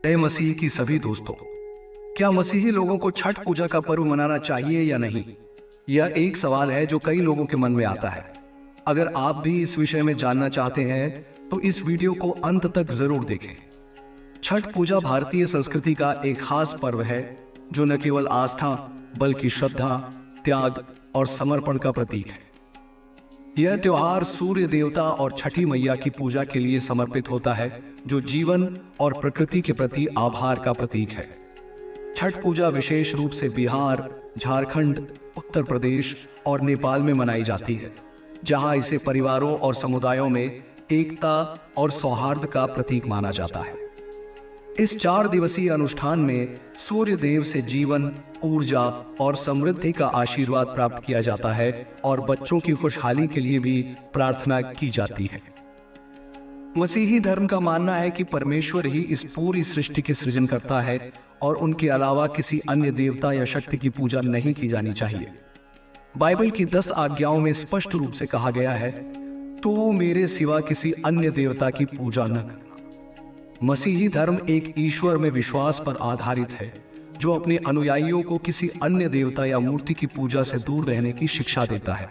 जय मसीह की सभी दोस्तों। क्या मसीही लोगों को छठ पूजा का पर्व मनाना चाहिए या नहीं? यह एक सवाल है जो कई लोगों के मन में आता है। अगर आप भी इस विषय में जानना चाहते हैं तो इस वीडियो को अंत तक जरूर देखें। छठ पूजा भारतीय संस्कृति का एक खास पर्व है जो न केवल आस्था बल्कि श्रद्धा, त्याग और समर्पण का प्रतीक है। यह त्योहार सूर्य देवता और छठी मैया की पूजा के लिए समर्पित होता है, जो जीवन और प्रकृति के प्रति आभार का प्रतीक है। छठ पूजा विशेष रूप से बिहार, झारखंड, उत्तर प्रदेश और नेपाल में मनाई जाती है, जहां इसे परिवारों और समुदायों में एकता और सौहार्द का प्रतीक माना जाता है। इस 4 दिवसीय अनुष्ठान में सूर्य देव से जीवन, ऊर्जा और समृद्धि का आशीर्वाद प्राप्त किया जाता है और बच्चों की खुशहाली के लिए भी प्रार्थना की जाती है। मसीही धर्म का मानना है कि परमेश्वर ही इस पूरी सृष्टि के सृजन करता है और उनके अलावा किसी अन्य देवता या शक्ति की पूजा नहीं की जानी चाहिए। बाइबल की 10 आज्ञाओं में स्पष्ट रूप से कहा गया है, तू मेरे सिवा किसी अन्य देवता की पूजा न करना। मसीही धर्म एक ईश्वर में विश्वास पर आधारित है, जो अपने अनुयायियों को किसी अन्य देवता या मूर्ति की पूजा से दूर रहने की शिक्षा देता है।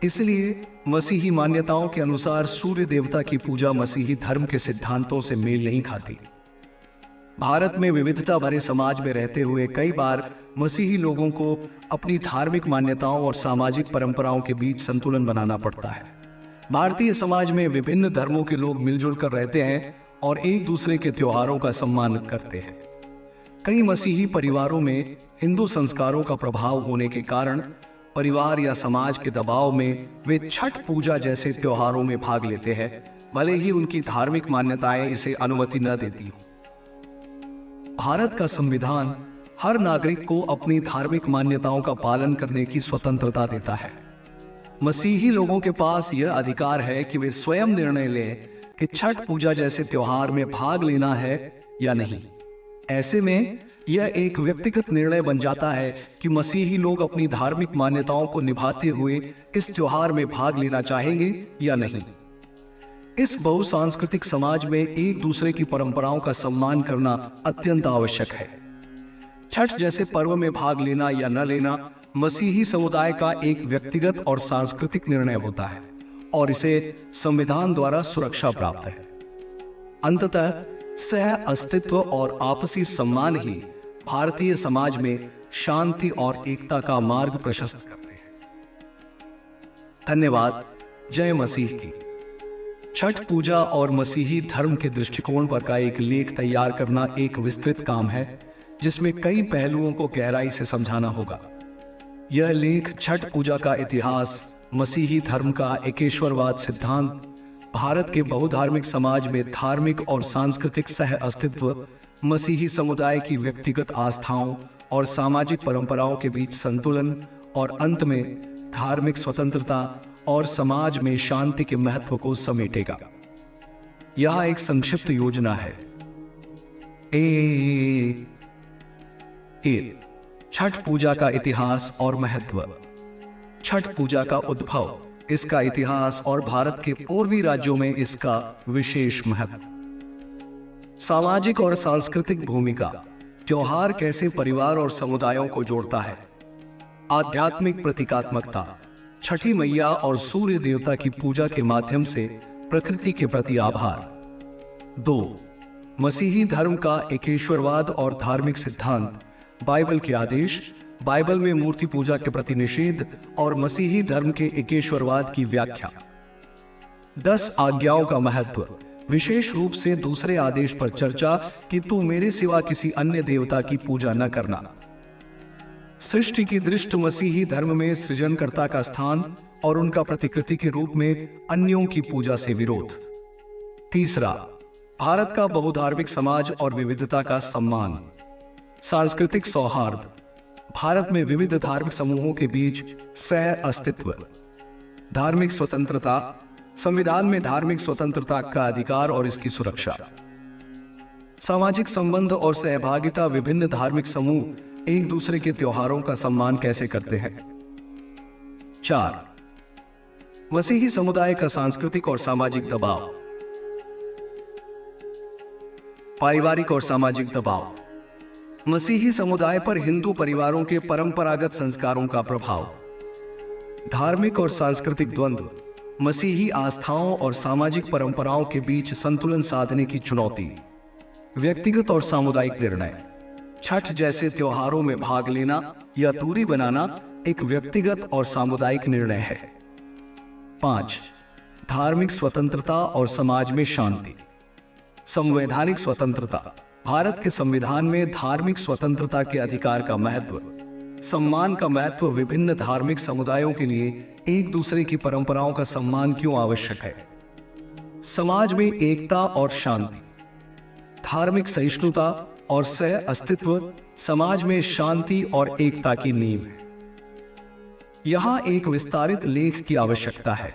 इसलिए मसीही मान्यताओं के अनुसार सूर्य देवता की पूजा मसीही धर्म के सिद्धांतों से मेल नहीं खाती। भारत में विविधता भरे समाज में रहते हुए कई बार मसीही लोगों को अपनी धार्मिक मान्यताओं और सामाजिक परंपराओं के बीच संतुलन बनाना पड़ता है। भारतीय समाज में विभिन्न धर्मों के लोग मिलजुल कर रहते हैं और एक दूसरे के त्योहारों का सम्मान करते हैं। कई मसीही परिवारों में हिंदू संस्कारों का प्रभाव होने के कारण परिवार या समाज के दबाव में वे छठ पूजा जैसे त्योहारों में भाग लेते हैं, भले ही उनकी धार्मिक मान्यताएं इसे अनुमति न देती हो। भारत का संविधान हर नागरिक को अपनी धार्मिक मान्यताओं का पालन करने की स्वतंत्रता देता है। मसीही लोगों के पास यह अधिकार है कि वे स्वयं निर्णय लें कि छठ पूजा जैसे त्योहार में भाग लेना है या नहीं। ऐसे में यह एक व्यक्तिगत निर्णय बन जाता है कि मसीही लोग अपनी धार्मिक मान्यताओं को निभाते हुए इस त्योहार में भाग लेना चाहेंगे या नहीं। इस बहुसांस्कृतिक समाज में एक दूसरे की परंपराओं का सम्मान करना अत्यंत आवश्यक है। छठ जैसे पर्व में भाग लेना या न लेना मसीही समुदाय का एक व्यक्तिगत और सांस्कृतिक निर्णय होता है और इसे संविधान द्वारा सुरक्षा प्राप्त है। अंततः सह अस्तित्व और आपसी सम्मान ही भारतीय समाज में शांति और एकता का मार्ग प्रशस्त करते हैं। धन्यवाद। जय मसीह की। छठ पूजा और मसीही धर्म के दृष्टिकोण पर का एक लेख तैयार करना एक विस्तृत काम है, जिसमें कई पहलुओं को गहराई से समझाना होगा। यह लेख छठ पूजा का इतिहास, मसीही धर्म का एकेश्वरवाद सिद्धांत, भारत के बहुधार्मिक समाज में धार्मिक और सांस्कृतिक सह अस्तित्व, मसीही समुदाय की व्यक्तिगत आस्थाओं और सामाजिक परंपराओं के बीच संतुलन और अंत में धार्मिक स्वतंत्रता और समाज में शांति के महत्व को समेटेगा। यह एक संक्षिप्त योजना है। छठ पूजा का इतिहास और महत्व। छठ पूजा का उद्भव, इसका इतिहास और भारत के पूर्वी राज्यों में इसका विशेष महत्व। सामाजिक और सांस्कृतिक भूमिका। त्योहार कैसे परिवार और समुदायों को जोड़ता है। आध्यात्मिक प्रतीकात्मकता। छठी मैया और सूर्य देवता की पूजा के माध्यम से प्रकृति के प्रति आभार। 2. मसीही धर्म का एकेश्वरवाद और धार्मिक सिद्धांत, बाइबल के आदेश, बाइबल में मूर्ति पूजा के प्रति निषेध और मसीही धर्म के एकेश्वरवाद की व्याख्या। 10 आज्ञाओं का महत्व, विशेष रूप से दूसरे आदेश पर चर्चा कि तू मेरे सिवा किसी अन्य देवता की पूजा न करना। सृष्टि की दृष्टि मसीही धर्म में सृजनकर्ता का स्थान और उनका प्रतिकृति के रूप में अन्यों की पूजा से विरोध। 3. भारत का बहुधार्मिक समाज और विविधता का सम्मान। सांस्कृतिक सौहार्द, भारत में विविध धार्मिक समूहों के बीच सह अस्तित्व। धार्मिक स्वतंत्रता, संविधान में धार्मिक स्वतंत्रता का अधिकार और इसकी सुरक्षा। सामाजिक संबंध और सहभागिता, विभिन्न धार्मिक समूह एक दूसरे के त्योहारों का सम्मान कैसे करते हैं। 4. मसीही समुदाय का सांस्कृतिक और सामाजिक दबाव। पारिवारिक और सामाजिक दबाव। मसीही समुदाय पर हिंदू परिवारों के परंपरागत संस्कारों का प्रभाव। धार्मिक और सांस्कृतिक द्वंद्व। मसीही आस्थाओं और सामाजिक परंपराओं के बीच संतुलन साधने की चुनौती। व्यक्तिगत और सामुदायिक निर्णय। छठ जैसे त्योहारों में भाग लेना या दूरी बनाना एक व्यक्तिगत और सामुदायिक निर्णय है। 5. धार्मिक स्वतंत्रता और समाज में शांति। संवैधानिक स्वतंत्रता। भारत के संविधान में धार्मिक स्वतंत्रता के अधिकार का महत्व, सम्मान का महत्व। विभिन्न धार्मिक समुदायों के लिए एक दूसरे की परंपराओं का सम्मान क्यों आवश्यक है। समाज में एकता और शांति। धार्मिक सहिष्णुता और सह अस्तित्व समाज में शांति और एकता की नींव है। यहां एक विस्तारित लेख की आवश्यकता है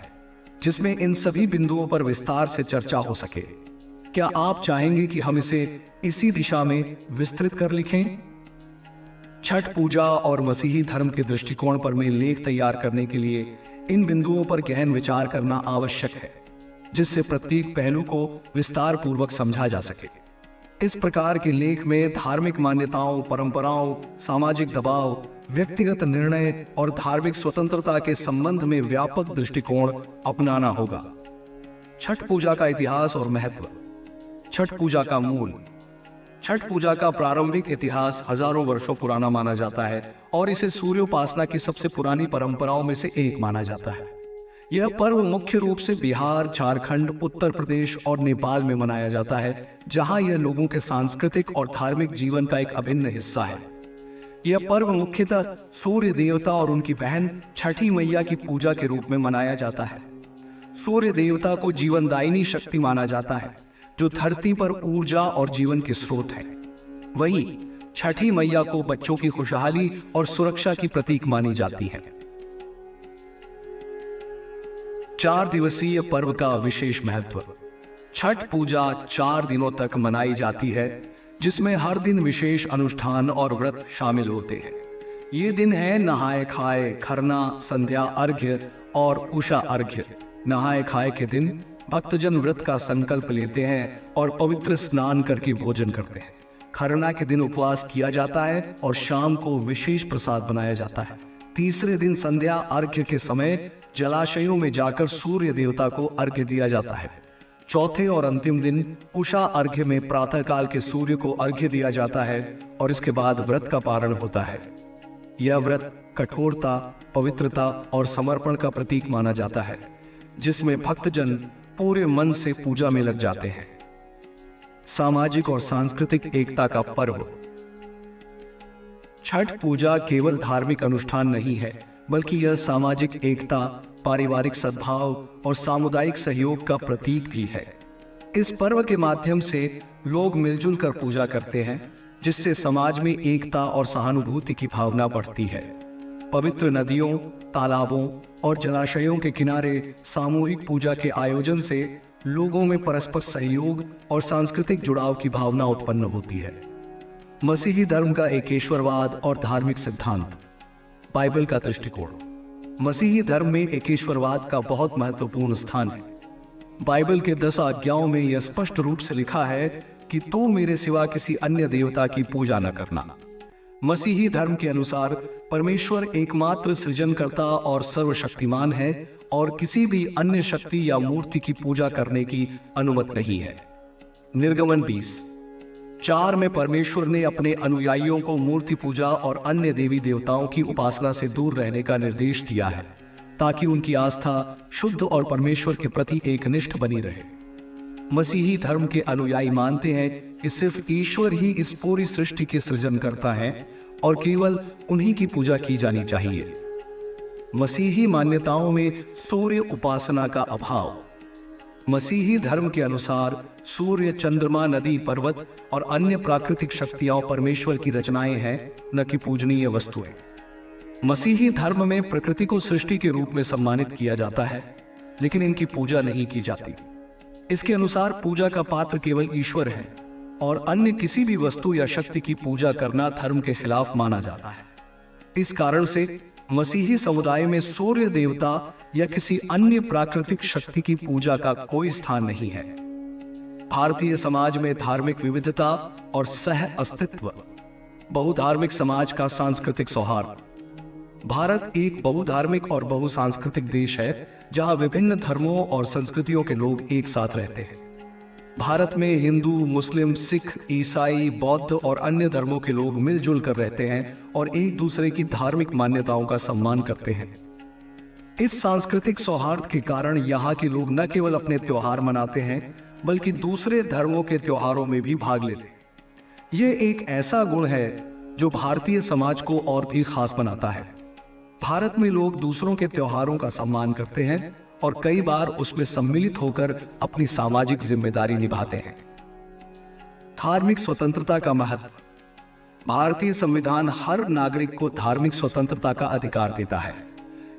जिसमें इन सभी बिंदुओं पर विस्तार से चर्चा हो सके। क्या आप चाहेंगे कि हम इसे इसी दिशा में विस्तृत कर लिखें? छठ पूजा और मसीही धर्म के दृष्टिकोण पर मैं लेख तैयार करने के लिए इन बिंदुओं पर गहन विचार करना आवश्यक है, जिससे प्रत्येक पहलू को विस्तार पूर्वक समझा जा सके। इस प्रकार के लेख में धार्मिक मान्यताओं, परंपराओं, सामाजिक दबाव, व्यक्तिगत निर्णय और धार्मिक स्वतंत्रता के संबंध में व्यापक दृष्टिकोण अपनाना होगा। छठ पूजा का इतिहास और महत्व। छठ पूजा का मूल। छठ पूजा का प्रारंभिक इतिहास हजारों वर्षों पुराना माना जाता है और इसे सूर्योपासना की सबसे पुरानी परंपराओं में से एक माना जाता है। यह पर्व मुख्य रूप से बिहार, झारखंड, उत्तर प्रदेश और नेपाल में मनाया जाता है, जहां यह लोगों के सांस्कृतिक और धार्मिक जीवन का एक अभिन्न हिस्सा है। यह पर्व मुख्यतः सूर्य देवता और उनकी बहन छठी मैया की पूजा के रूप में मनाया जाता है। सूर्य देवता को जीवनदायिनी शक्ति माना जाता है, जो धरती पर ऊर्जा और जीवन के स्रोत है। वहीं छठी मैया को बच्चों की खुशहाली और सुरक्षा की प्रतीक मानी जाती है। 4 दिवसीय पर्व का विशेष महत्व। छठ पूजा 4 दिनों तक मनाई जाती है, जिसमें हर दिन विशेष अनुष्ठान और व्रत शामिल होते हैं। ये दिन है नहाए खाए, खरना, संध्या अर्घ्य और उषा अर्घ्य। नहाए खाए के दिन भक्तजन व्रत का संकल्प लेते हैं और पवित्र स्नान करके भोजन करते हैं। खरना के दिन उपवास किया जाता है और शाम को विशेष प्रसाद बनाया जाता है। तीसरे दिन संध्या अर्घ्य के समय जलाशयों में जाकर सूर्य देवता को अर्घ्य दिया जाता है। चौथे और अंतिम दिन उषा अर्घ्य में प्रातःकाल के सूर्य को अर्घ्य दिया जाता है और इसके बाद व्रत का पारण होता है। यह व्रत कठोरता, पवित्रता और समर्पण का प्रतीक माना जाता है, जिसमें भक्तजन पूरे मन से पूजा में लग जाते हैं। सामाजिक और सांस्कृतिक एकता का पर्व। छठ पूजा केवल धार्मिक अनुष्ठान नहीं है, बल्कि यह सामाजिक एकता, पारिवारिक सद्भाव और सामुदायिक सहयोग का प्रतीक भी है। इस पर्व के माध्यम से लोग मिलजुल कर पूजा करते हैं, जिससे समाज में एकता और सहानुभूति की भावना बढ़ती है। पवित्र नदियों, तालाबों और जलाशयों के किनारे सामूहिक पूजा के आयोजन से लोगों में परस्पर सहयोग और सांस्कृतिक जुड़ाव की भावना उत्पन्न होती है। मसीही धर्म का एकेश्वरवाद और धार्मिक सिद्धांत। बाइबल का दृष्टिकोण। मसीही धर्म में एकेश्वरवाद का बहुत महत्वपूर्ण स्थान है। बाइबल के 10 आज्ञाओं में यह स्पष्ट रूप से लिखा है कि तू मेरे सिवा किसी अन्य देवता की पूजा न करना। मसीही धर्म के अनुसार परमेश्वर एकमात्र सृजनकर्ता और सर्वशक्तिमान है और किसी भी अन्य शक्ति या मूर्ति की पूजा करने की अनुमति नहीं है। निर्गमन 20:4 में परमेश्वर ने अपने अनुयायियों को मूर्ति पूजा और अन्य देवी देवताओं की उपासना से दूर रहने का निर्देश दिया है, ताकि उनकी आस्था शुद्ध और परमेश्वर के प्रति एकनिष्ठ बनी रहे। मसीही धर्म के अनुयायी मानते हैं कि सिर्फ ईश्वर ही इस पूरी सृष्टि के सृजन करता है और केवल उन्हीं की पूजा की जानी चाहिए। मसीही मान्यताओं में सूर्य उपासना का अभाव। मसीही धर्म के अनुसार सूर्य, चंद्रमा, नदी, पर्वत और अन्य प्राकृतिक शक्तियां परमेश्वर की रचनाएं हैं, न कि पूजनीय वस्तुएं। मसीही धर्म में प्रकृति को सृष्टि के रूप में सम्मानित किया जाता है, लेकिन इनकी पूजा नहीं की जाती। इसके अनुसार पूजा का पात्र केवल ईश्वर है और अन्य किसी भी वस्तु या शक्ति की पूजा करना धर्म के खिलाफ माना जाता है। इस कारण से मसीही समुदाय में सूर्य देवता या किसी अन्य प्राकृतिक शक्ति की पूजा का कोई स्थान नहीं है। भारतीय समाज में धार्मिक विविधता और सह अस्तित्व। बहुधार्मिक समाज का सांस्कृतिक सौहार्द। भारत एक बहुधार्मिक और बहुसांस्कृतिक देश है जहां विभिन्न धर्मों और संस्कृतियों के लोग एक साथ रहते हैं। भारत में हिंदू, मुस्लिम, सिख, ईसाई, बौद्ध और अन्य धर्मों के लोग मिलजुल कर रहते हैं और एक दूसरे की धार्मिक मान्यताओं का सम्मान करते हैं। इस सांस्कृतिक सौहार्द के कारण यहाँ के लोग न केवल अपने त्योहार मनाते हैं बल्कि दूसरे धर्मों के त्योहारों में भी भाग लेते हैं। ये एक ऐसा गुण है जो भारतीय समाज को और भी खास बनाता है। भारत में लोग दूसरों के त्योहारों का सम्मान करते हैं और कई बार उसमें सम्मिलित होकर अपनी सामाजिक जिम्मेदारी निभाते हैं। धार्मिक स्वतंत्रता का महत्व। भारतीय संविधान हर नागरिक को धार्मिक स्वतंत्रता का अधिकार देता है।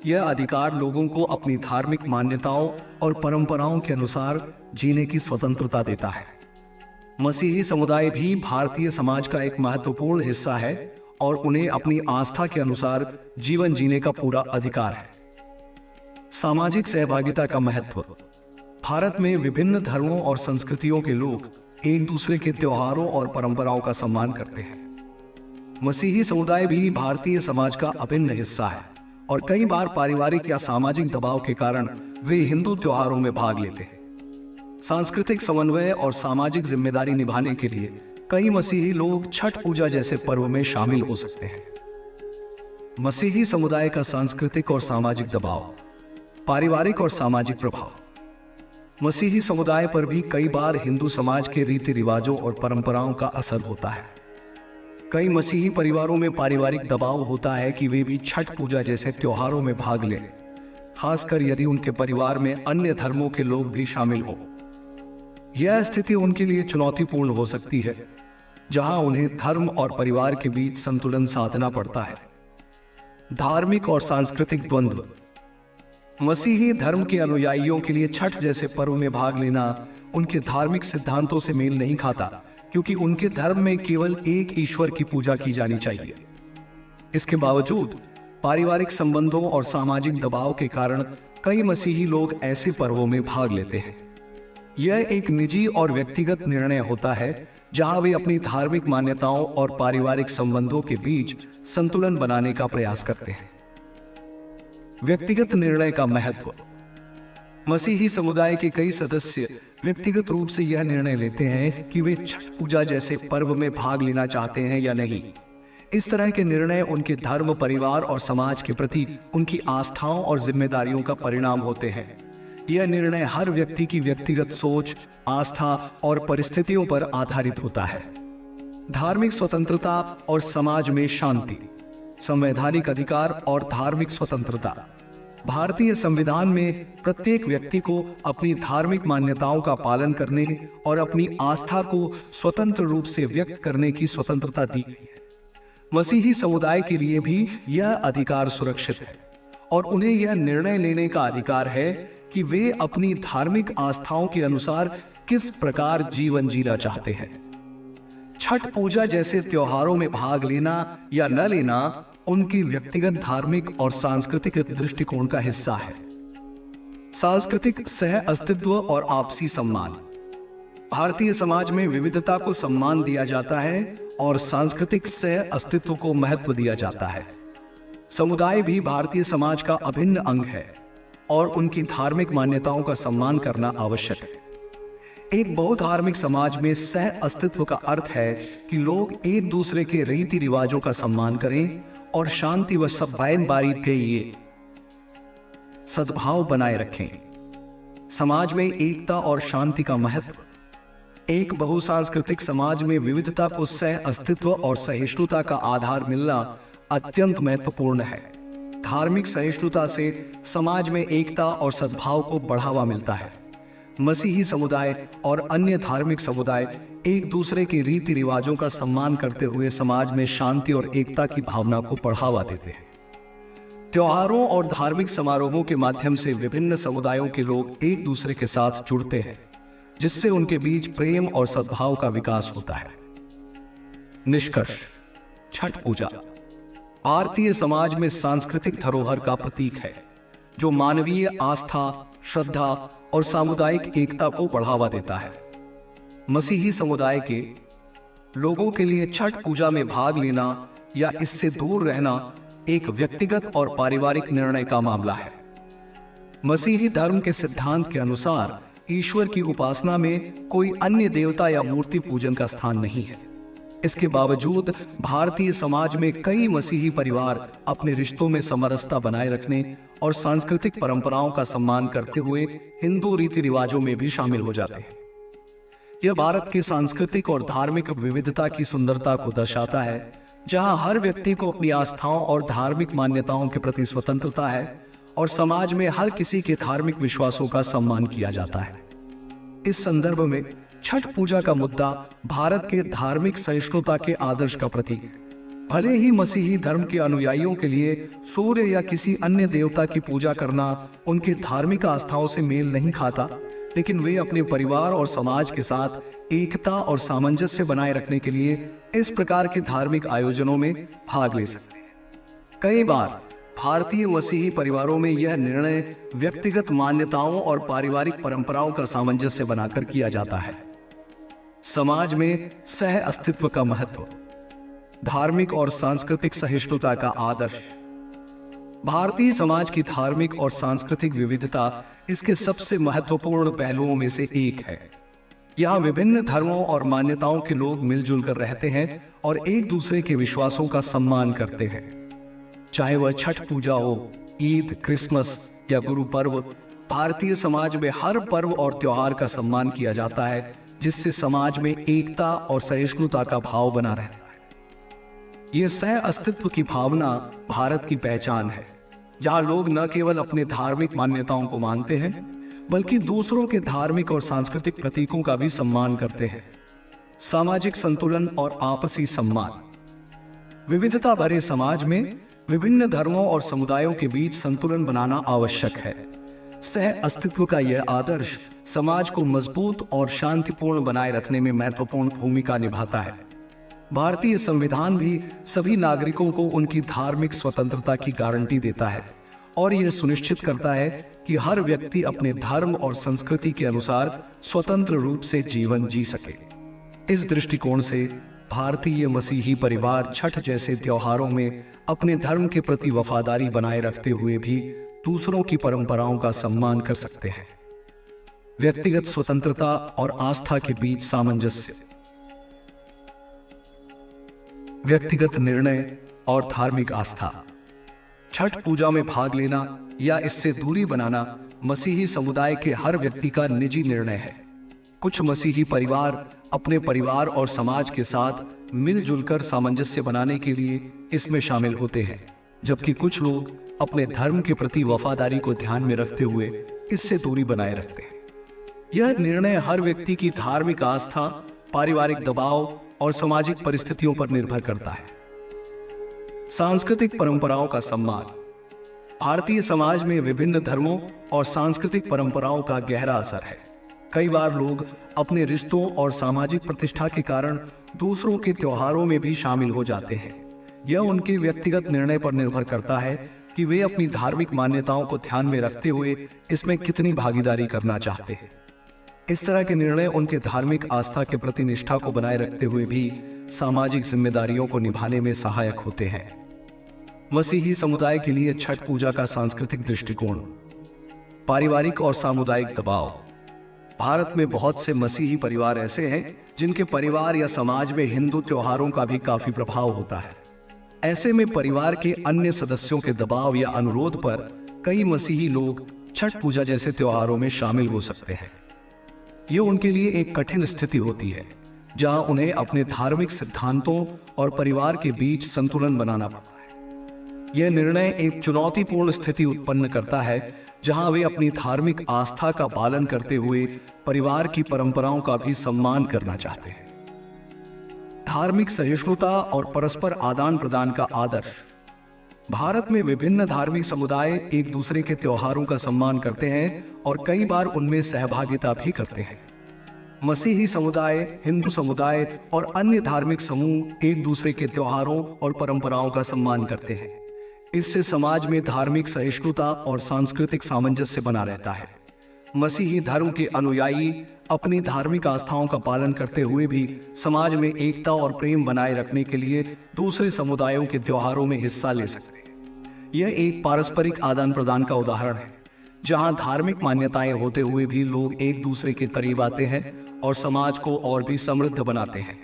यह अधिकार लोगों को अपनी धार्मिक मान्यताओं और परंपराओं के अनुसार जीने की स्वतंत्रता देता है। मसीही समुदाय भी भारतीय समाज का एक महत्वपूर्ण हिस्सा है और उन्हें अपनी आस्था के अनुसार जीवन जीने का पूरा अधिकार है। सामाजिक सहभागिता का महत्व। भारत में विभिन्न धर्मों और संस्कृतियों के लोग एक दूसरे के त्योहारों और परंपराओं का सम्मान करते हैं। मसीही समुदाय भी भारतीय समाज का अभिन्न हिस्सा है और कई बार पारिवारिक या सामाजिक दबाव के कारण वे हिंदू त्योहारों में भाग लेते हैं। सांस्कृतिक समन्वय और सामाजिक जिम्मेदारी निभाने के लिए कई मसीही लोग छठ पूजा जैसे पर्व में शामिल हो सकते हैं। मसीही समुदाय का सांस्कृतिक और सामाजिक दबाव। पारिवारिक और सामाजिक प्रभाव। मसीही समुदाय पर भी कई बार हिंदू समाज के रीति रिवाजों और परंपराओं का असर होता है। कई मसीही परिवारों में पारिवारिक दबाव होता है कि वे भी छठ पूजा जैसे त्योहारों में भाग लें, खासकर यदि उनके परिवार में अन्य धर्मों के लोग भी शामिल हों। यह स्थिति उनके लिए चुनौतीपूर्ण हो सकती है, जहां उन्हें धर्म और परिवार के बीच संतुलन साधना पड़ता है। धार्मिक और सांस्कृतिक द्वंद्व। मसीही धर्म के अनुयायियों के लिए छठ जैसे पर्व में भाग लेना उनके धार्मिक सिद्धांतों से मेल नहीं खाता, क्योंकि उनके धर्म में केवल एक ईश्वर की पूजा की जानी चाहिए। इसके बावजूद पारिवारिक संबंधों और सामाजिक दबाव के कारण कई मसीही लोग ऐसे पर्वों में भाग लेते हैं। यह एक निजी और व्यक्तिगत निर्णय होता है, जहां वे अपनी धार्मिक मान्यताओं और पारिवारिक संबंधों के बीच संतुलन बनाने का प्रयास करते हैं। व्यक्तिगत निर्णय का महत्व। मसीही समुदाय के कई सदस्य व्यक्तिगत रूप से यह निर्णय लेते हैं कि वे छठ पूजा जैसे पर्व में भाग लेना चाहते हैं या नहीं। इस तरह के निर्णय उनके धर्म, परिवार और समाज के प्रति उनकी आस्थाओं और जिम्मेदारियों का परिणाम होते हैं। यह निर्णय हर व्यक्ति की व्यक्तिगत सोच, आस्था और परिस्थितियों पर आधारित होता है। धार्मिक स्वतंत्रता और समाज में शांति। संवैधानिक अधिकार और धार्मिक स्वतंत्रता। भारतीय संविधान में प्रत्येक व्यक्ति को अपनी धार्मिक मान्यताओं का पालन करने और अपनी आस्था को स्वतंत्र रूप से व्यक्त करने की स्वतंत्रता दी गई है। मसीही समुदाय के लिए भी यह अधिकार सुरक्षित है और उन्हें यह निर्णय लेने का अधिकार है कि वे अपनी धार्मिक आस्थाओं के अनुसार किस प्रकार जीवन जीना चाहते हैं। छठ पूजा जैसे त्योहारों में भाग लेना या न लेना उनकी व्यक्तिगत धार्मिक और सांस्कृतिक दृष्टिकोण का हिस्सा है। सांस्कृतिक सह अस्तित्व और आपसी सम्मान। भारतीय समाज में विविधता को सम्मान दिया जाता है और सांस्कृतिक सह अस्तित्व को महत्व दिया जाता है। समुदाय भी भारतीय समाज का अभिन्न अंग है और उनकी धार्मिक मान्यताओं का सम्मान करना आवश्यक है। एक बहुधार्मिक समाज में सह अस्तित्व का अर्थ है कि लोग एक दूसरे के रीति रिवाजों का सम्मान करें और शांति व सद्भावना के लिए सद्भाव बनाए रखें। समाज में एकता और शांति का महत्व। एक बहुसांस्कृतिक समाज में विविधता को सह अस्तित्व और सहिष्णुता का आधार मिलना अत्यंत महत्वपूर्ण है। धार्मिक सहिष्णुता से समाज में एकता और सद्भाव को बढ़ावा मिलता है। मसीही समुदाय और अन्य धार्मिक समुदाय एक दूसरे के रीति रिवाजों का सम्मान करते हुए समाज में शांति और एकता की भावना को बढ़ावा देते हैं। त्योहारों और धार्मिक समारोहों के माध्यम से विभिन्न समुदायों के लोग एक दूसरे के साथ जुड़ते हैं, जिससे उनके बीच प्रेम और सद्भाव का विकास होता है। निष्कर्ष। छठ पूजा भारतीय समाज में सांस्कृतिक धरोहर का प्रतीक है, जो मानवीय आस्था, श्रद्धा और सामुदायिक एकता को बढ़ावा देता है। मसीही समुदाय के लोगों के लिए छठ पूजा में भाग लेना या इससे दूर रहना एक व्यक्तिगत और पारिवारिक निर्णय का मामला है। मसीही धर्म के सिद्धांत के अनुसार ईश्वर की उपासना में कोई अन्य देवता या मूर्ति पूजन का स्थान नहीं है। इसके बावजूद भारतीय समाज में कई मसीही परिवार अपने रिश्तों में समरसता बनाए रखने और सांस्कृतिक परंपराओं का सम्मान करते हुए हिंदू रीति रिवाजों में भी शामिल हो जाते हैं। यह भारत की सांस्कृतिक और धार्मिक विविधता की सुंदरता को दर्शाता है, जहां हर व्यक्ति को अपनी आस्थाओं और धार्मिक मान्यताओं के प्रति स्वतंत्रता है और समाज में हर किसी के धार्मिक विश्वासों का सम्मान किया जाता है। इस संदर्भ में छठ पूजा का मुद्दा भारत के धार्मिक सहिष्णुता के आदर्श का प्रतीक है। भले ही मसीही धर्म के अनुयायियों के लिए सूर्य या किसी अन्य देवता की पूजा करना उनकी धार्मिक आस्थाओं से मेल नहीं खाता, लेकिन वे अपने परिवार और समाज के साथ एकता और सामंजस्य बनाए रखने के लिए इस प्रकार के धार्मिक आयोजनों में भाग ले सकते हैं। कई बार भारतीय मसीही परिवारों में यह निर्णय व्यक्तिगत मान्यताओं और पारिवारिक परंपराओं का सामंजस्य बनाकर किया जाता है। समाज में सह अस्तित्व का महत्व, धार्मिक और सांस्कृतिक सहिष्णुता का आदर्श। भारतीय समाज की धार्मिक और सांस्कृतिक विविधता इसके सबसे महत्वपूर्ण पहलुओं में से एक है। यहाँ विभिन्न धर्मों और मान्यताओं के लोग मिलजुल कर रहते हैं और एक दूसरे के विश्वासों का सम्मान करते हैं। चाहे वह छठ पूजा हो, ईद, क्रिसमस या गुरु पर्व, भारतीय समाज में हर पर्व और त्योहार का सम्मान किया जाता है, जिससे समाज में एकता और सहिष्णुता का भाव बना रहता है। यह सह अस्तित्व की भावना भारत की पहचान है, जहां लोग न केवल अपने धार्मिक मान्यताओं को मानते हैं, बल्कि दूसरों के धार्मिक और सांस्कृतिक प्रतीकों का भी सम्मान करते हैं। सामाजिक संतुलन और आपसी सम्मान। विविधता भरे समाज में विभिन्न धर्मों और समुदायों के बीच संतुलन बनाना आवश्यक है। सह अस्तित्व का यह आदर्श समाज को मजबूत और शांतिपूर्ण बनाए रखने में महत्वपूर्ण भूमिका निभाता है। भारतीय संविधान भी सभी नागरिकों को उनकी धार्मिक स्वतंत्रता की गारंटी देता है और यह सुनिश्चित करता है कि हर व्यक्ति अपने धर्म और संस्कृति के अनुसार स्वतंत्र रूप से जीवन जी सके। इस दृष्टिकोण से भारतीय मसीही परिवार छठ जैसे त्योहारों में अपने धर्म के प्रति वफादारी बनाए रखते हुए भी दूसरों की परंपराओं का सम्मान कर सकते हैं। व्यक्तिगत स्वतंत्रता और आस्था के बीच सामंजस्य। व्यक्तिगत निर्णय और धार्मिक आस्था। छठ पूजा में भाग लेना या इससे दूरी बनाना मसीही समुदाय के हर व्यक्ति का निजी निर्णय है। कुछ मसीही परिवार अपने परिवार और समाज के साथ मिलजुल कर सामंजस्य बनाने के लिए इसमें शामिल होते हैं, जबकि कुछ लोग अपने धर्म के प्रति वफादारी को ध्यान में रखते हुए इससे दूरी बनाए रखते हैं। यह निर्णय हर व्यक्ति की धार्मिक आस्था, पारिवारिक दबाव और सामाजिक परिस्थितियों पर निर्भर करता है। सांस्कृतिक परंपराओं का सम्मान। भारतीय समाज में विभिन्न धर्मों और सांस्कृतिक परंपराओं का गहरा असर है। कई बार लोग अपने रिश्तों और सामाजिक प्रतिष्ठा के कारण दूसरों के त्योहारों में भी शामिल हो जाते हैं। यह उनके व्यक्तिगत निर्णय पर निर्भर करता है कि वे अपनी धार्मिक मान्यताओं को ध्यान में रखते हुए इसमें कितनी भागीदारी करना चाहते हैं। इस तरह के निर्णय उनके धार्मिक आस्था के प्रति निष्ठा को बनाए रखते हुए भी सामाजिक जिम्मेदारियों को निभाने में सहायक होते हैं। मसीही समुदाय के लिए छठ पूजा का सांस्कृतिक दृष्टिकोण। पारिवारिक और सामुदायिक दबाव। भारत में बहुत से मसीही परिवार ऐसे हैं जिनके परिवार या समाज में हिंदू त्योहारों का भी काफी प्रभाव होता है। ऐसे में परिवार के अन्य सदस्यों के दबाव या अनुरोध पर कई मसीही लोग छठ पूजा जैसे त्योहारों में शामिल हो सकते हैं। ये उनके लिए एक कठिन स्थिति होती है, जहां उन्हें अपने धार्मिक सिद्धांतों और परिवार के बीच संतुलन बनाना पड़ता है। यह निर्णय एक चुनौतीपूर्ण स्थिति उत्पन्न करता है, जहां वे अपनी धार्मिक आस्था का पालन करते हुए परिवार की परंपराओं का भी सम्मान करना चाहते हैं। धार्मिक सहिष्णुता और परस्पर आदान प्रदान का आदर्श। भारत में विभिन्न धार्मिक समुदाय एक दूसरे के त्योहारों का सम्मान करते हैं और कई बार उनमें सहभागिता भी करते हैं। मसीही समुदाय, हिंदू समुदाय और अन्य धार्मिक समूह एक दूसरे के त्योहारों और परंपराओं का सम्मान करते हैं। इससे समाज में धार्मिक सहिष्णुता और सांस्कृतिक सामंजस्य बना रहता है। मसीही धर्म के अनुयायी अपनी धार्मिक आस्थाओं का पालन करते हुए भी समाज में एकता और प्रेम बनाए रखने के लिए दूसरे समुदायों के त्योहारों में हिस्सा ले सकते हैं। यह एक पारस्परिक आदान प्रदान का उदाहरण है, जहां धार्मिक मान्यताएं होते हुए भी लोग एक दूसरे के करीब आते हैं और समाज को और भी समृद्ध बनाते हैं।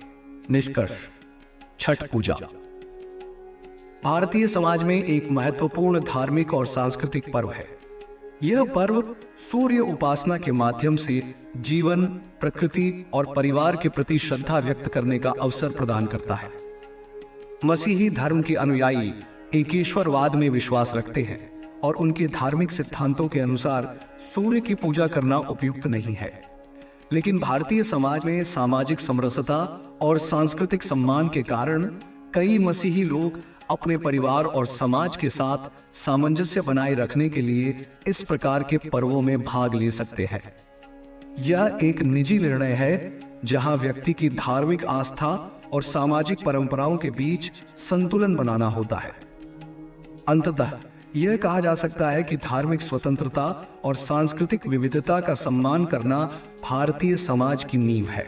निष्कर्ष, छठ पूजा भारतीय समाज में एक महत्वपूर्ण धार्मिक और सांस्कृतिक पर्व है। यह पर्व सूर्य उपासना के माध्यम से जीवन, प्रकृति और परिवार के प्रति श्रद्धा व्यक्त करने का अवसर प्रदान करता है। मसीही धर्म के अनुयायी एकेश्वरवाद में विश्वास रखते हैं और उनके धार्मिक सिद्धांतों के अनुसार सूर्य की पूजा करना उपयुक्त नहीं है। लेकिन भारतीय समाज में सामाजिक समरसता और सांस्कृतिक सम्मान के कारण कई मसीही लोग अपने परिवार और समाज के साथ सामंजस्य बनाए रखने के लिए इस प्रकार के पर्वों में भाग ले सकते हैं। यह एक निजी निर्णय है, जहां व्यक्ति की धार्मिक आस्था और सामाजिक परंपराओं के बीच संतुलन बनाना होता है। अंततः यह कहा जा सकता है कि धार्मिक स्वतंत्रता और सांस्कृतिक विविधता का सम्मान करना भारतीय समाज की नींव है।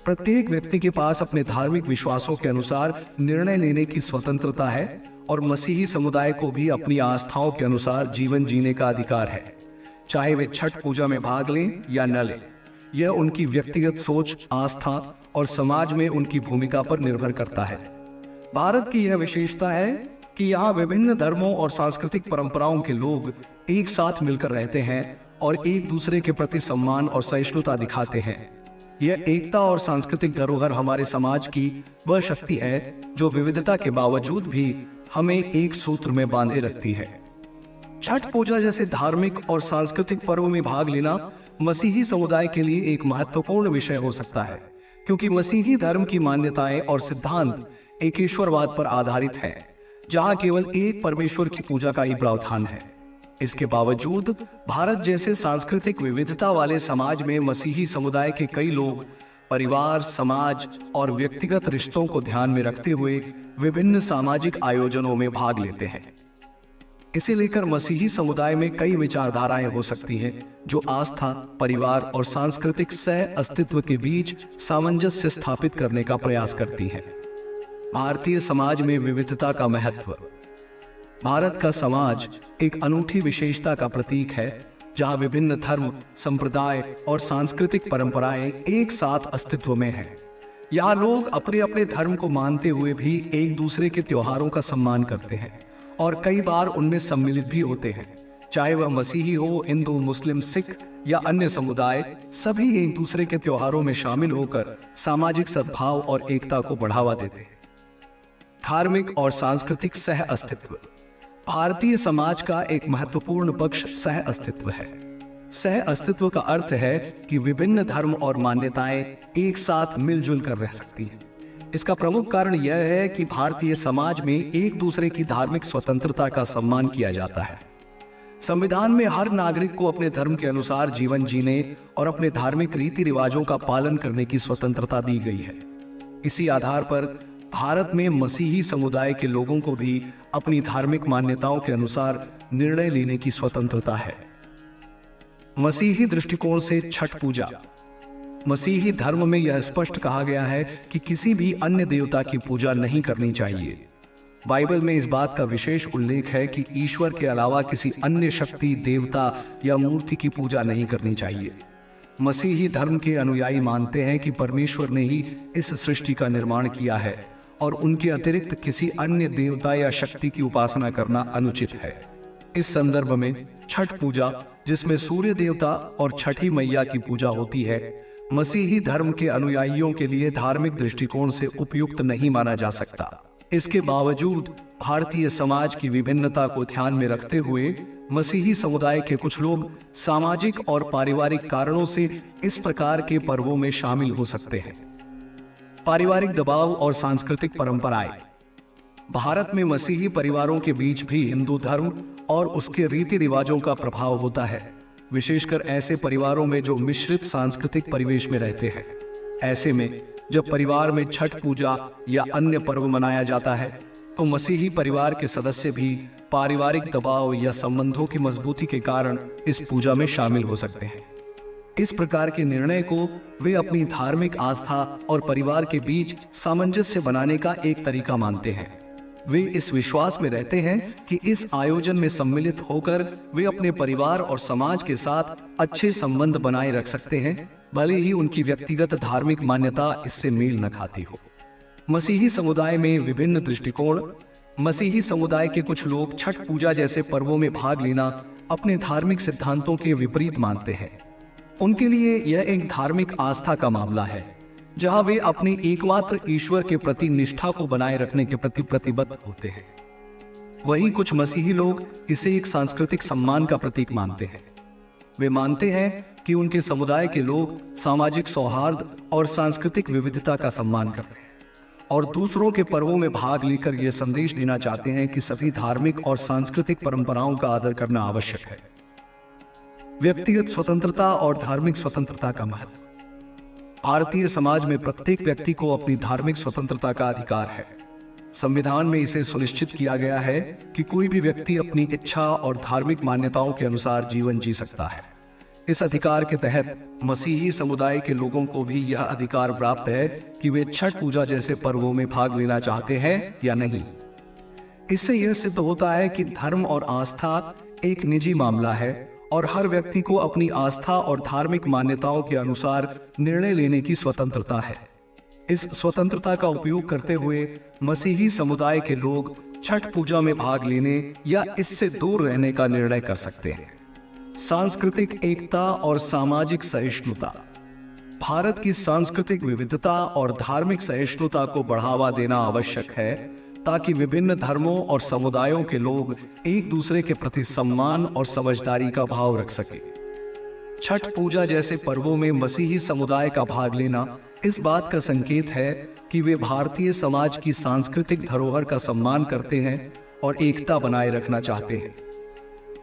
प्रत्येक व्यक्ति के पास अपने धार्मिक विश्वासों के अनुसार निर्णय लेने की स्वतंत्रता है और मसीही समुदाय को भी अपनी आस्थाओं के अनुसार जीवन जीने का अधिकार है, चाहे वे छठ पूजा में भाग लें या न लें। यह उनकी व्यक्तिगत सोच, आस्था और समाज में उनकी भूमिका पर निर्भर करता है। भारत की यह विशेषता है कि यहाँ विभिन्न धर्मों और सांस्कृतिक परंपराओं के लोग एक साथ मिलकर रहते हैं और एक दूसरे के प्रति सम्मान और सहिष्णुता दिखाते हैं। यह एकता और सांस्कृतिक धरोहर हमारे समाज की वह शक्ति है जो विविधता के बावजूद भी हमें एक सूत्र में बांधे रखती है। छठ पूजा जैसे धार्मिक और सांस्कृतिक पर्व में भाग लेना मसीही समुदाय के लिए एक महत्वपूर्ण विषय हो सकता है, क्योंकि मसीही धर्म की मान्यताएं और सिद्धांत एकेश्वरवाद पर आधारित हैं, जहां केवल एक परमेश्वर की पूजा का ही प्रावधान है। इसके बावजूद भारत जैसे सांस्कृतिक विविधता वाले समाज में मसीही समुदाय के कई लोग परिवार, समाज और व्यक्तिगत रिश्तों को ध्यान में रखते हुए विभिन्न सामाजिक आयोजनों में भाग लेते हैं। इसे लेकर मसीही समुदाय में कई विचारधाराएं हो सकती हैं, जो आस्था, परिवार और सांस्कृतिक सह अस्तित्व के बीच सामंजस्य स्थापित करने का प्रयास करती हैं। भारतीय समाज में विविधता का महत्व। भारत का समाज एक अनूठी विशेषता का प्रतीक है, जहां विभिन्न धर्म, संप्रदाय और सांस्कृतिक परंपराएं एक साथ अस्तित्व में हैं। यहाँ लोग अपने अपने धर्म को मानते हुए भी एक दूसरे के त्योहारों का सम्मान करते हैं और कई बार उनमें सम्मिलित भी होते हैं। चाहे वह मसीही हो, हिंदू, मुस्लिम, सिख या अन्य समुदाय, सभी एक दूसरे के त्योहारों में शामिल होकर सामाजिक सद्भाव और एकता को बढ़ावा देते हैं। धार्मिक और सांस्कृतिक सह अस्तित्व। भारतीय समाज का एक महत्वपूर्ण पक्ष सह अस्तित्व है। सह अस्तित्व का अर्थ है कि विभिन्न धर्म और मान्यताएं एक साथ मिलजुल कर रह सकती हैं। इसका प्रमुख कारण यह है कि भारतीय समाज में एक दूसरे की धार्मिक स्वतंत्रता का सम्मान किया जाता है। संविधान में हर नागरिक को अपने धर्म के अनुसार जीवन जीने और अपने धार्मिक रीति रिवाजों का पालन करने की स्वतंत्रता दी गई है। इसी आधार पर भारत में मसीही समुदाय के लोगों को भी अपनी धार्मिक मान्यताओं के अनुसार निर्णय लेने की स्वतंत्रता है। मसीही दृष्टिकोण से छठ पूजा। मसीही धर्म में यह स्पष्ट कहा गया है कि किसी भी अन्य देवता की पूजा नहीं करनी चाहिए। बाइबल में इस बात का विशेष उल्लेख है कि ईश्वर के अलावा किसी अन्य शक्ति, देवता या मूर्ति की पूजा नहीं करनी चाहिए। मसीही धर्म के अनुयायी मानते हैं कि परमेश्वर ने ही इस सृष्टि का निर्माण किया है और उनके अतिरिक्त किसी अन्य देवता या शक्ति की उपासना करना अनुचित है। इस संदर्भ में छठ पूजा, जिसमें सूर्य देवता और छठी मैया की पूजा होती है, मसीही धर्म के अनुयायियों के लिए धार्मिक दृष्टिकोण से उपयुक्त नहीं माना जा सकता। इसके बावजूद भारतीय समाज की विभिन्नता को ध्यान में रखते हुए मसीही समुदाय के कुछ लोग सामाजिक और पारिवारिक कारणों से इस प्रकार के पर्वों में शामिल हो सकते हैं। पारिवारिक दबाव और सांस्कृतिक परंपराएं। भारत में मसीही परिवारों के बीच भी हिंदू धर्म और उसके रीति रिवाजों का प्रभाव होता है, विशेषकर ऐसे परिवारों में जो मिश्रित सांस्कृतिक परिवेश में रहते हैं। ऐसे में जब परिवार में छठ पूजा या अन्य पर्व मनाया जाता है, तो मसीही परिवार के सदस्य भी पारिवारिक दबाव या संबंधों की मजबूती के कारण इस पूजा में शामिल हो सकते हैं। इस प्रकार के निर्णय को वे अपनी धार्मिक आस्था और परिवार के बीच सामंजस्य बनाने का एक तरीका मानते हैं। वे इस विश्वास में रहते हैं कि इस आयोजन में सम्मिलित होकर वे अपने परिवार और समाज के साथ अच्छे संबंध बनाए रख सकते हैं, भले ही उनकी व्यक्तिगत धार्मिक मान्यता इससे मेल न खाती हो। मसीही समुदाय में विभिन्न दृष्टिकोण। मसीही समुदाय के कुछ लोग छठ पूजा जैसे पर्वों में भाग लेना अपने धार्मिक सिद्धांतों के विपरीत मानते हैं। उनके लिए यह एक धार्मिक आस्था का मामला है, जहां वे अपने एकमात्र ईश्वर के प्रति निष्ठा को बनाए रखने के प्रति प्रतिबद्ध होते हैं। वहीं कुछ मसीही लोग इसे एक सांस्कृतिक सम्मान का प्रतीक मानते हैं। वे मानते हैं कि उनके समुदाय के लोग सामाजिक सौहार्द और सांस्कृतिक विविधता का सम्मान करते हैं और दूसरों के पर्वों में भाग लेकर यह संदेश देना चाहते हैं कि सभी धार्मिक और सांस्कृतिक परंपराओं का आदर करना आवश्यक है। व्यक्तिगत स्वतंत्रता और धार्मिक स्वतंत्रता का महत्व। भारतीय समाज में प्रत्येक व्यक्ति को अपनी धार्मिक स्वतंत्रता का अधिकार है। संविधान में इसे सुनिश्चित किया गया है कि कोई भी व्यक्ति अपनी इच्छा और धार्मिक मान्यताओं के अनुसार जीवन जी सकता है। इस अधिकार के तहत मसीही समुदाय के लोगों को भी यह अधिकार प्राप्त है कि वे छठ पूजा जैसे पर्वों में भाग लेना चाहते हैं या नहीं। इससे यह सिद्ध होता है कि धर्म और आस्था एक निजी मामला है और हर व्यक्ति को अपनी आस्था और धार्मिक मान्यताओं के अनुसार निर्णय लेने की स्वतंत्रता है। इस स्वतंत्रता का उपयोग करते हुए मसीही समुदाय के लोग छठ पूजा में भाग लेने या इससे दूर रहने का निर्णय कर सकते हैं। सांस्कृतिक एकता और सामाजिक सहिष्णुता। भारत की सांस्कृतिक विविधता और धार्मिक सहिष्णुता को बढ़ावा देना आवश्यक है ताकि विभिन्न धर्मों और समुदायों के लोग एक दूसरे के प्रति सम्मान और समझदारी का भाव रख सके। छठ पूजा जैसे पर्वों में मसीही समुदाय का भाग लेना इस बात का संकेत है कि वे भारतीय समाज की सांस्कृतिक धरोहर का सम्मान करते हैं और एकता बनाए रखना चाहते हैं।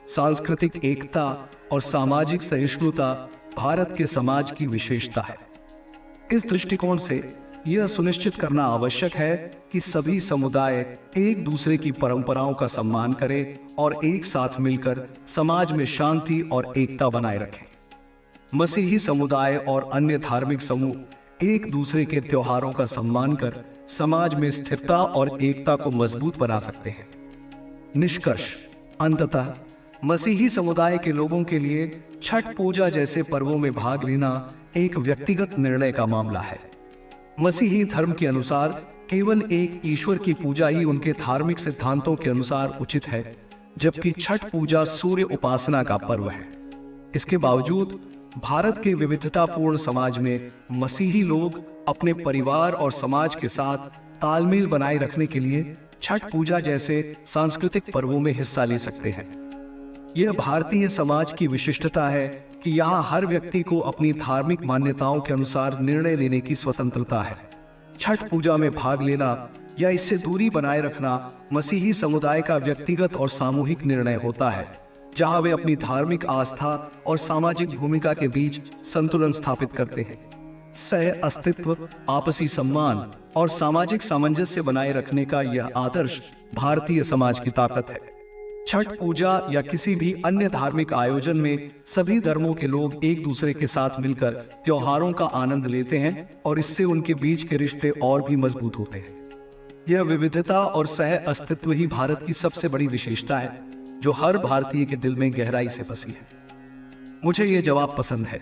सांस्कृतिक एकता और सामाजिक सहिष्णुता भारत के समाज की विशेषता है। इस दृष्टिकोण से यह सुनिश्चित करना आवश्यक है कि सभी समुदाय एक दूसरे की परंपराओं का सम्मान करें और एक साथ मिलकर समाज में शांति और एकता बनाए रखें। मसीही समुदाय और अन्य धार्मिक समूह एक दूसरे के त्योहारों का सम्मान कर समाज में स्थिरता और एकता को मजबूत बना सकते हैं। निष्कर्ष, अंततः मसीही समुदाय के लोगों के लिए छठ पूजा जैसे पर्वों में भाग लेना एक व्यक्तिगत निर्णय का मामला है। मसीही धर्म के अनुसार केवल एक ईश्वर की पूजा ही उनके धार्मिक सिद्धांतों के अनुसार उचित है, जबकि छठ पूजा सूर्य उपासना का पर्व है। इसके बावजूद भारत के विविधतापूर्ण समाज में मसीही लोग अपने परिवार और समाज के साथ तालमेल बनाए रखने के लिए छठ पूजा जैसे सांस्कृतिक पर्वों में हिस्सा ले सकते हैं। यह भारतीय समाज की विशिष्टता है कि यहाँ हर व्यक्ति को अपनी धार्मिक मान्यताओं के अनुसार निर्णय लेने की स्वतंत्रता है। छठ पूजा में भाग लेना या इससे दूरी बनाए रखना मसीही समुदाय का व्यक्तिगत और सामूहिक निर्णय होता है, जहाँ वे अपनी धार्मिक आस्था और सामाजिक भूमिका के बीच संतुलन स्थापित करते हैं। सह अस्तित्व, आपसी सम्मान और सामाजिक सामंजस्य बनाए रखने का यह आदर्श भारतीय समाज की ताकत है। छठ पूजा या किसी भी अन्य धार्मिक आयोजन में सभी धर्मों के लोग एक दूसरे के साथ मिलकर त्योहारों का आनंद लेते हैं और इससे उनके बीच के रिश्ते और भी मजबूत होते हैं। यह विविधता और सह अस्तित्व ही भारत की सबसे बड़ी विशेषता है, जो हर भारतीय के दिल में गहराई से बसी है। मुझे यह जवाब पसंद है।